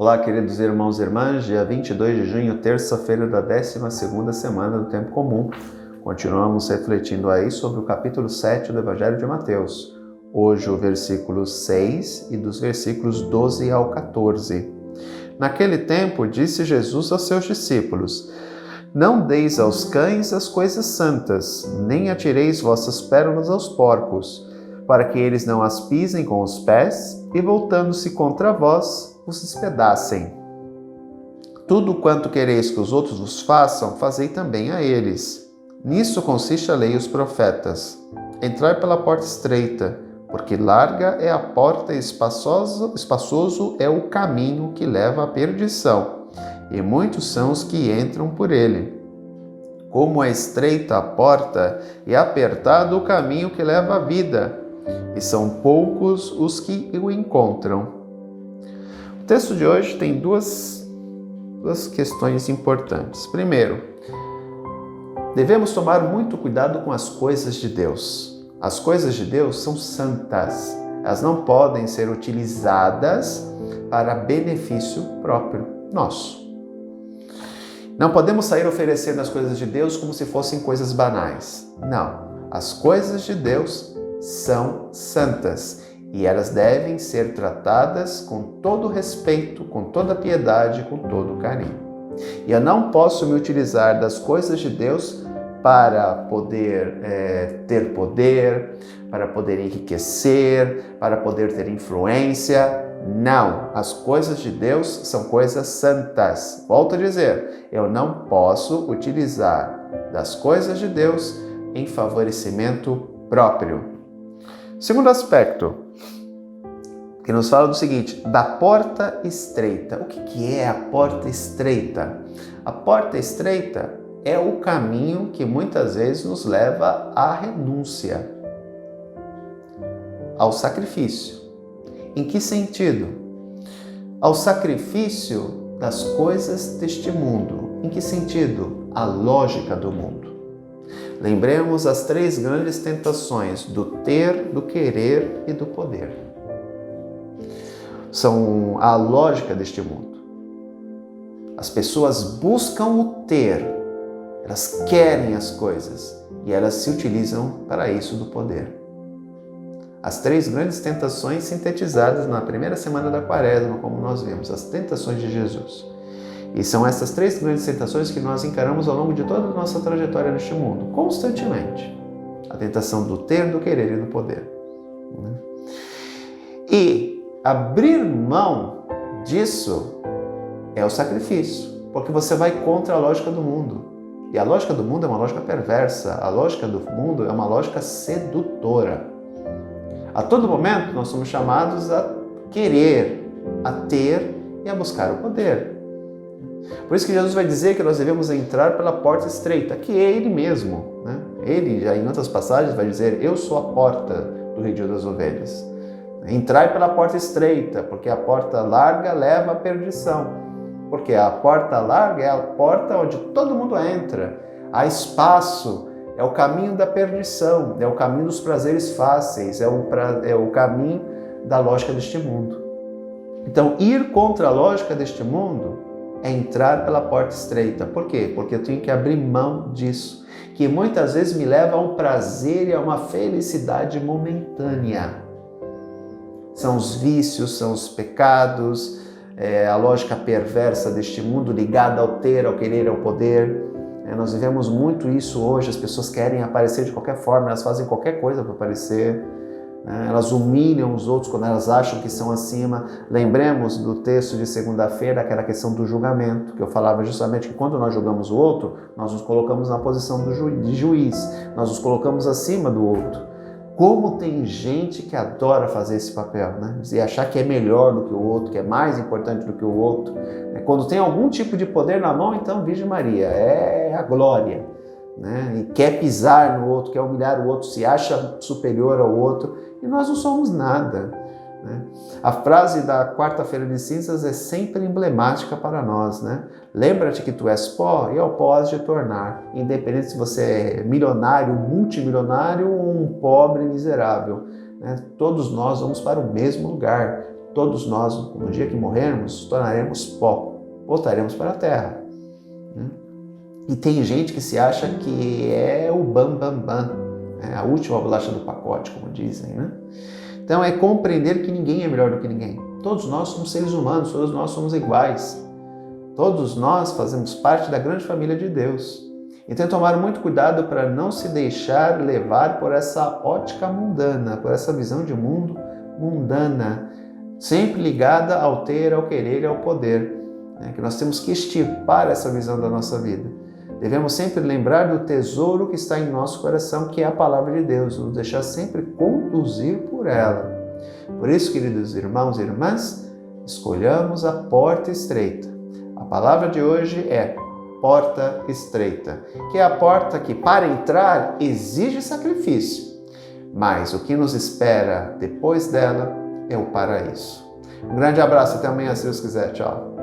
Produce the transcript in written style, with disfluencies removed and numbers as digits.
Olá, queridos irmãos e irmãs, dia 22 de junho, terça-feira da 12ª semana do Tempo Comum. Continuamos refletindo aí sobre o capítulo 7 do Evangelho de Mateus. Hoje o versículo 6 e dos versículos 12 ao 14. Naquele tempo, disse Jesus aos seus discípulos: Não deis aos cães as coisas santas, nem atireis vossas pérolas aos porcos, para que eles não as pisem com os pés e, voltando-se contra vós, os despedacem. Tudo quanto quereis que os outros vos façam, fazei também a eles. Nisso consiste a lei e os profetas. Entrai pela porta estreita, porque larga é a porta e espaçoso é o caminho que leva à perdição, e muitos são os que entram por ele. Como é estreita a porta e apertado o caminho que leva à vida, e são poucos os que o encontram. O texto de hoje tem duas questões importantes. Primeiro, devemos tomar muito cuidado com as coisas de Deus. As coisas de Deus são santas. Elas não podem ser utilizadas para benefício próprio nosso. Não podemos sair oferecendo as coisas de Deus como se fossem coisas banais. Não. As coisas de Deus são santas e elas devem ser tratadas com todo respeito, com toda piedade, com todo carinho. E eu não posso me utilizar das coisas de Deus para poder ter poder, para poder enriquecer, para poder ter influência. Não, as coisas de Deus são coisas santas. Volto a dizer, eu não posso utilizar das coisas de Deus em favorecimento próprio. Segundo aspecto, que nos fala do seguinte, da porta estreita. O que é a porta estreita? A porta estreita é o caminho que muitas vezes nos leva à renúncia, ao sacrifício. Em que sentido? Ao sacrifício das coisas deste mundo. Em que sentido? A lógica do mundo. Lembremos as três grandes tentações do ter, do querer e do poder. São a lógica deste mundo. As pessoas buscam o ter, elas querem as coisas e elas se utilizam para isso do poder. As três grandes tentações sintetizadas na primeira semana da Quaresma, como nós vimos, as tentações de Jesus. E são essas três grandes tentações que nós encaramos ao longo de toda a nossa trajetória neste mundo, constantemente. A tentação do ter, do querer e do poder. E abrir mão disso é o sacrifício, porque você vai contra a lógica do mundo. E a lógica do mundo é uma lógica perversa, a lógica do mundo é uma lógica sedutora. A todo momento nós somos chamados a querer, a ter e a buscar o poder. Por isso que Jesus vai dizer que nós devemos entrar pela porta estreita, que é Ele mesmo. Ele, já em outras passagens, vai dizer, eu sou a porta do redil das ovelhas. Entrai pela porta estreita, porque a porta larga leva à perdição. Porque a porta larga é a porta onde todo mundo entra. Há espaço, é o caminho da perdição, é o caminho dos prazeres fáceis, é o caminho da lógica deste mundo. Então, ir contra a lógica deste mundo é entrar pela porta estreita. Por quê? Porque eu tenho que abrir mão disso, que muitas vezes me leva a um prazer e a uma felicidade momentânea. São os vícios, são os pecados, a lógica perversa deste mundo ligada ao ter, ao querer, ao poder. Nós vivemos muito isso hoje, as pessoas querem aparecer de qualquer forma, elas fazem qualquer coisa para aparecer. Elas humilham os outros quando elas acham que são acima. Lembremos do texto de segunda-feira, aquela questão do julgamento, que eu falava justamente que quando nós julgamos o outro, nós nos colocamos na posição de juiz, nós nos colocamos acima do outro. Como tem gente que adora fazer esse papel, e achar que é melhor do que o outro, que é mais importante do que o outro. Quando tem algum tipo de poder na mão, então, Virgem Maria, é a glória. E quer pisar no outro, quer humilhar o outro, se acha superior ao outro, e nós não somos nada. A frase da quarta-feira de cinzas é sempre emblemática para nós. Lembra-te que tu és pó e ao pó has de tornar, independente se você é milionário, multimilionário ou um pobre miserável. Todos nós vamos para o mesmo lugar. todos nós, no dia que morrermos, tornaremos pó, voltaremos para a terra. E tem gente que se acha que é o bam, a última bolacha do pacote, como dizem, né? Então é compreender que ninguém é melhor do que ninguém. Todos nós somos seres humanos, todos nós somos iguais. Todos nós fazemos parte da grande família de Deus. Então tomar muito cuidado para não se deixar levar por essa ótica mundana, por essa visão de mundo mundana, sempre ligada ao ter, ao querer e ao poder. Que nós temos que extirpar essa visão da nossa vida. Devemos sempre lembrar do tesouro que está em nosso coração, que é a palavra de Deus, nos deixar sempre conduzir por ela. Por isso, queridos irmãos e irmãs, escolhamos a porta estreita. A palavra de hoje é porta estreita, que é a porta que, para entrar, exige sacrifício, mas o que nos espera depois dela é o paraíso. Um grande abraço, até amanhã, se Deus quiser. Tchau.